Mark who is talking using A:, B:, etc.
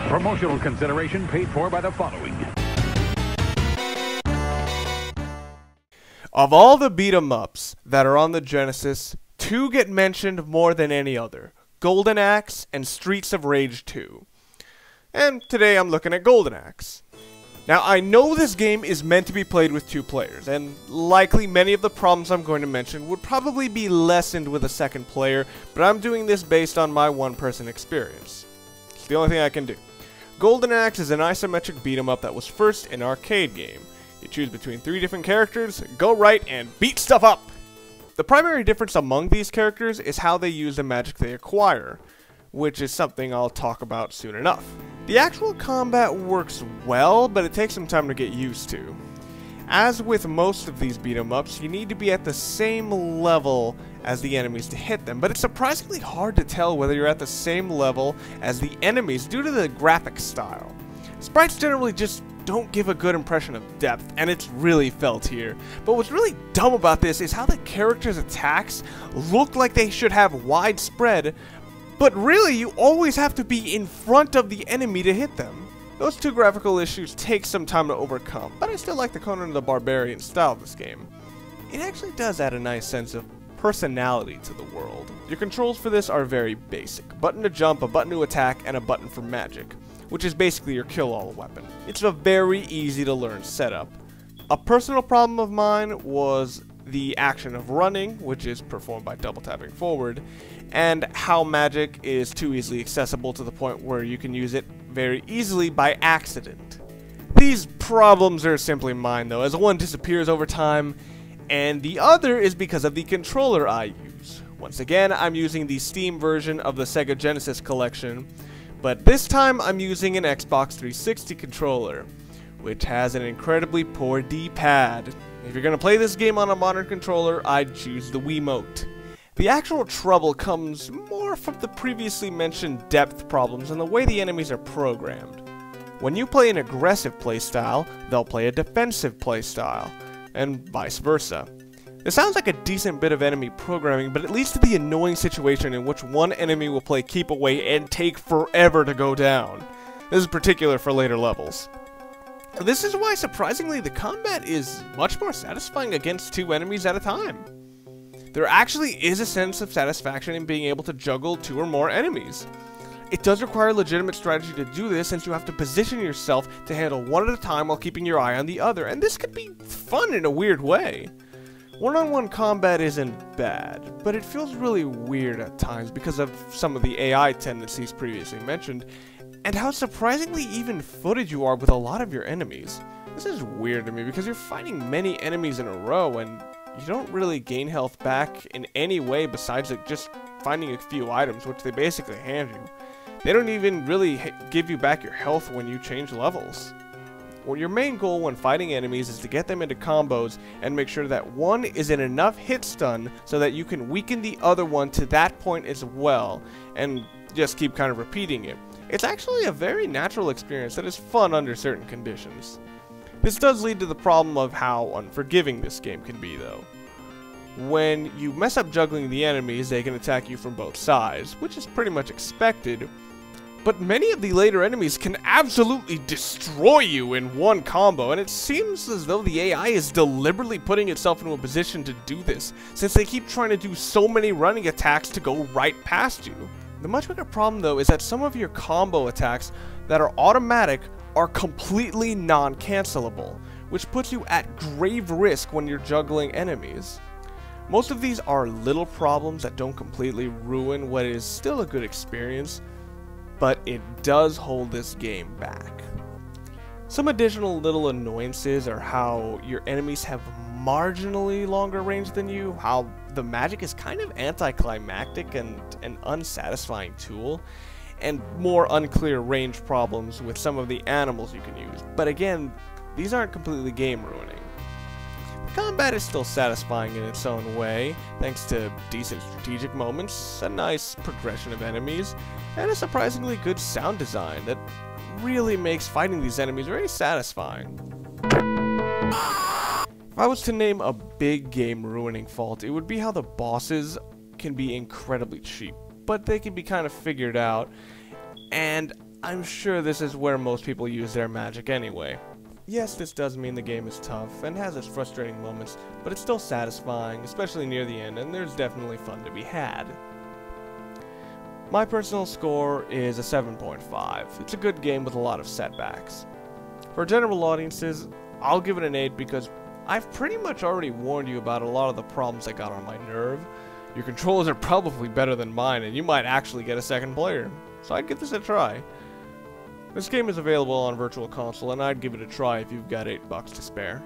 A: Promotional consideration paid for by the following.
B: Of all the beat-em-ups that are on the Genesis, two get mentioned more than any other: Golden Axe and Streets of Rage 2. And today I'm looking at Golden Axe. Now, I know this game is meant to be played with two players, and likely many of the problems I'm going to mention would probably be lessened with a second player, but I'm doing this based on my one-person experience. It's the only thing I can do. Golden Axe is an isometric beat-em-up that was first an arcade game. You choose between 3 different characters, go right, and beat stuff up! The primary difference among these characters is how they use the magic they acquire, which is something I'll talk about soon enough. The actual combat works well, but it takes some time to get used to. As with most of these beat-em-ups, you need to be at the same level as the enemies to hit them, but it's surprisingly hard to tell whether you're at the same level as the enemies due to the graphic style. Sprites generally just don't give a good impression of depth, and it's really felt here. But what's really dumb about this is how the characters' attacks look like they should have wide spread, but really you always have to be in front of the enemy to hit them. Those two graphical issues take some time to overcome, but I still like the Conan the Barbarian style of this game. It actually does add a nice sense of personality to the world. Your controls for this are very basic: button to jump, a button to attack, and a button for magic, which is basically your kill-all weapon. It's a very easy to learn setup. A personal problem of mine was the action of running, which is performed by double tapping forward, and how magic is too easily accessible to the point where you can use it very easily by accident. These problems are simply mine though, as one disappears over time, and the other is because of the controller I use. Once again, I'm using the Steam version of the Sega Genesis Collection, but this time I'm using an Xbox 360 controller, which has an incredibly poor D-pad. If you're going to play this game on a modern controller, I'd choose the Wiimote. The actual trouble comes more from the previously mentioned depth problems and the way the enemies are programmed. When you play an aggressive playstyle, they'll play a defensive playstyle, and vice versa. This sounds like a decent bit of enemy programming, but it leads to the annoying situation in which one enemy will play keep away and take forever to go down. This is particular for later levels. This is why, surprisingly, the combat is much more satisfying against 2 enemies at a time. There actually is a sense of satisfaction in being able to juggle 2 or more enemies. It does require legitimate strategy to do this, since you have to position yourself to handle one at a time while keeping your eye on the other, and this could be fun in a weird way. One-on-one combat isn't bad, but it feels really weird at times because of some of the AI tendencies previously mentioned, and how surprisingly even-footed you are with a lot of your enemies. This is weird to me because you're fighting many enemies in a row, and you don't really gain health back in any way besides just finding a few items, which they basically hand you. They don't even really give you back your health when you change levels. Well, your main goal when fighting enemies is to get them into combos and make sure that one is in enough hit stun so that you can weaken the other one to that point as well, and just keep kind of repeating it. It's actually a very natural experience that is fun under certain conditions. This does lead to the problem of how unforgiving this game can be though. When you mess up juggling the enemies, they can attack you from both sides, which is pretty much expected, but many of the later enemies can absolutely destroy you in one combo, and it seems as though the AI is deliberately putting itself into a position to do this, since they keep trying to do so many running attacks to go right past you. The much bigger problem though is that some of your combo attacks that are automatic are completely non-cancelable, which puts you at grave risk when you're juggling enemies. Most of these are little problems that don't completely ruin what is still a good experience, but it does hold this game back. Some additional little annoyances are how your enemies have marginally longer range than you, how the magic is kind of anticlimactic and an unsatisfying tool, and more unclear range problems with some of the animals you can use. But again, these aren't completely game ruining. The combat is still satisfying in its own way, thanks to decent strategic moments, a nice progression of enemies, and a surprisingly good sound design that really makes fighting these enemies very satisfying. If I was to name a big game ruining fault, it would be how the bosses can be incredibly cheap, but they can be kind of figured out, and I'm sure this is where most people use their magic anyway. Yes, this does mean the game is tough and has its frustrating moments, but it's still satisfying, especially near the end, and there's definitely fun to be had. My personal score is a 7.5. It's a good game with a lot of setbacks. For general audiences, I'll give it an 8 because I've pretty much already warned you about a lot of the problems that got on my nerve. Your controls are probably better than mine, and you might actually get a second player, so I'd give this a try. This game is available on Virtual Console, and I'd give it a try if you've got $8 to spare.